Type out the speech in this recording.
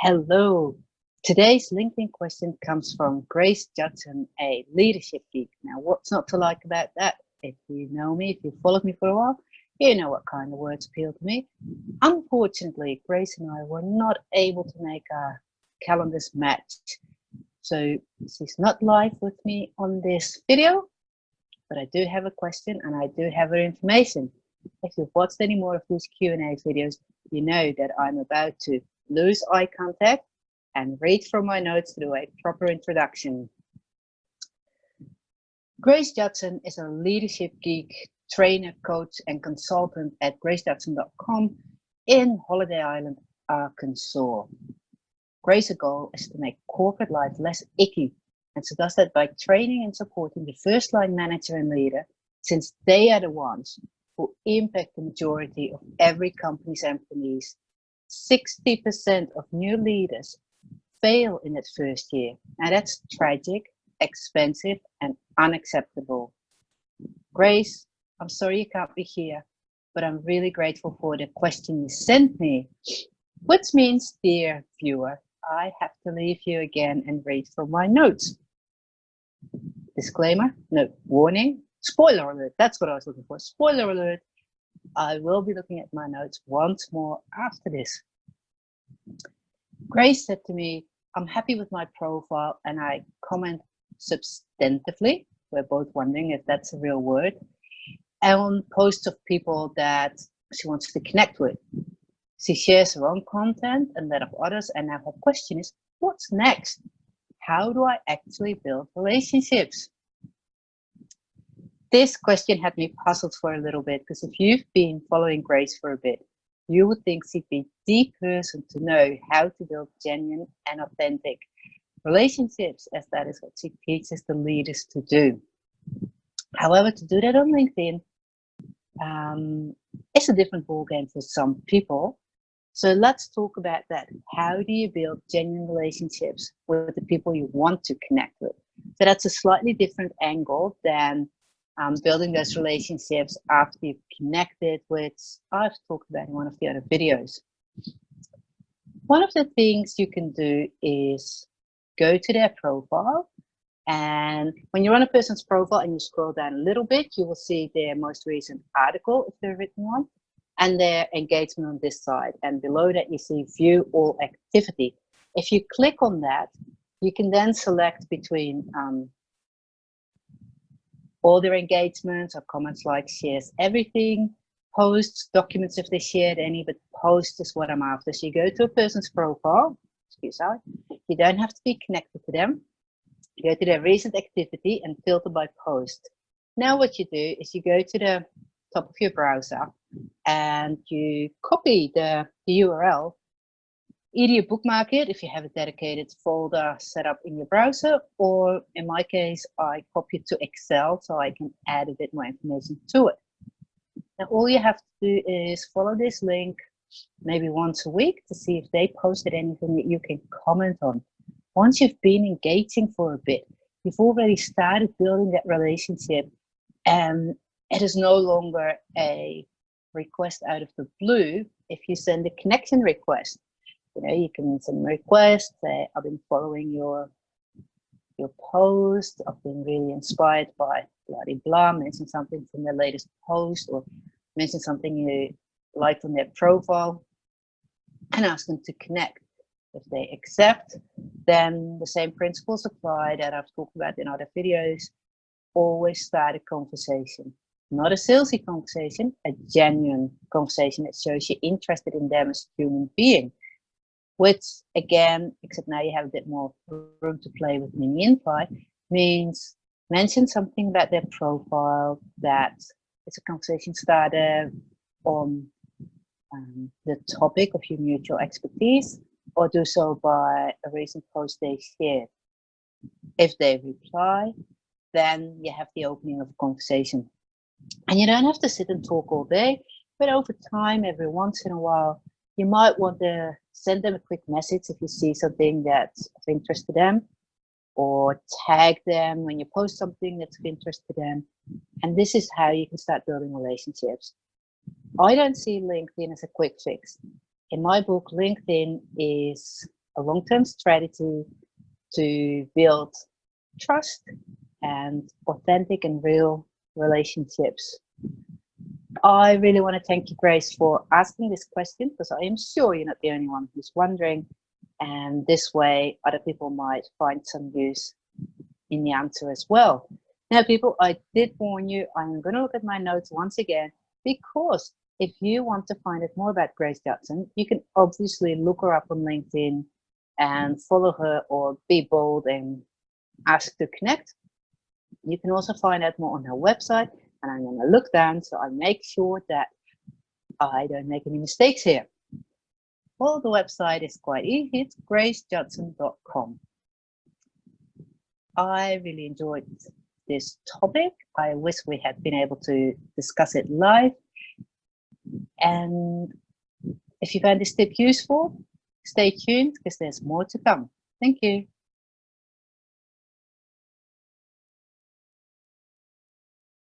Hello. Today's LinkedIn question comes from Grace Judson, a leadership geek. Now, what's not to like about that? If you know me, if you've followed me for a while, you know what kind of words appeal to me. Unfortunately, Grace and I were not able to make our calendars match. So she's not live with me on this video, but I do have a question and I do have her information. If you've watched any more of these Q&A videos, you know that I'm about to lose eye contact and read from my notes to do a proper introduction. Grace Judson is a leadership geek, trainer, coach, and consultant at gracejudson.com in Holiday Island, Arkansas. Grace's goal is to make corporate life less icky, and she does that by training and supporting the first line manager and leader, since they are the ones who impact the majority of every company's employees. 60% of new leaders fail in its first year. Now that's tragic, expensive, and unacceptable. Grace, I'm sorry you can't be here, but I'm really grateful for the question you sent me, which means, dear viewer, I have to leave you again and read from my notes. Disclaimer, no, warning, spoiler alert, that's what I was looking for, spoiler alert. I will be looking at my notes once more after this. Grace said to me, I'm happy with my profile and I comment substantively. We're both wondering if that's a real word. And on posts of people that she wants to connect with. She shares her own content and that of others. And now her question is, what's next? How do I actually build relationships? This question had me puzzled for a little bit, because if you've been following Grace for a bit, you would think she'd be the person to know how to build genuine and authentic relationships, as that is what she teaches the leaders to do. However, to do that on LinkedIn is a different ballgame for some people. So let's talk about that. How do you build genuine relationships with the people you want to connect with? So that's a slightly different angle than building those relationships after you've connected, which I've talked about in one of the other videos. One of the things you can do is go to their profile, and when you're on a person's profile and you scroll down a little bit, you will see their most recent article, if they're written one, and their engagement on this side. And below that, you see view all activity. If you click on that, you can then select between all their engagements or comments, like, shares, everything, posts, documents if they shared any, but post is what I'm after. So you go to a person's profile, you don't have to be connected to them. You go to their recent activity and filter by post. Now what you do is you go to the top of your browser and you copy the URL. Either you bookmark it if you have a dedicated folder set up in your browser, or in my case, I copy it to Excel so I can add a bit more information to it. Now, all you have to do is follow this link maybe once a week to see if they posted anything that you can comment on. Once you've been engaging for a bit, you've already started building that relationship, and it is no longer a request out of the blue if you send a connection request. You know, you can send a request, say, I've been following your post, I've been really inspired by blah, blah, blah, mention something from their latest post, or mention something you liked on their profile, and ask them to connect. If they accept, then the same principles apply that I've talked about in other videos. Always start a conversation. Not a salesy conversation, a genuine conversation that shows you're interested in them as a human being. Which, again, except now you have a bit more room to play with in the invite, means mention something about their profile that it's a conversation starter on the topic of your mutual expertise, or do so by a recent post they shared. If they reply, then you have the opening of a conversation. And you don't have to sit and talk all day, but over time, every once in a while, you might want to send them a quick message if you see something that's of interest to them, or tag them when you post something that's of interest to them. And this is how you can start building relationships. I don't see LinkedIn as a quick fix. In my book, LinkedIn is a long-term strategy to build trust and authentic and real relationships. I really want to thank you, Grace, for asking this question, because I am sure you're not the only one who's wondering, and this way other people might find some use in the answer as well. Now, people, I did warn you, I'm going to look at my notes once again, because if you want to find out more about Grace Judson, you can obviously look her up on LinkedIn and follow her, or be bold and ask to connect. You can also find out more on her website, and I'm going to look down so I make sure that I don't make any mistakes here. Well, the website is quite easy. It's gracejudson.com. I really enjoyed this topic. I wish we had been able to discuss it live. And if you found this tip useful, stay tuned, because there's more to come. Thank you.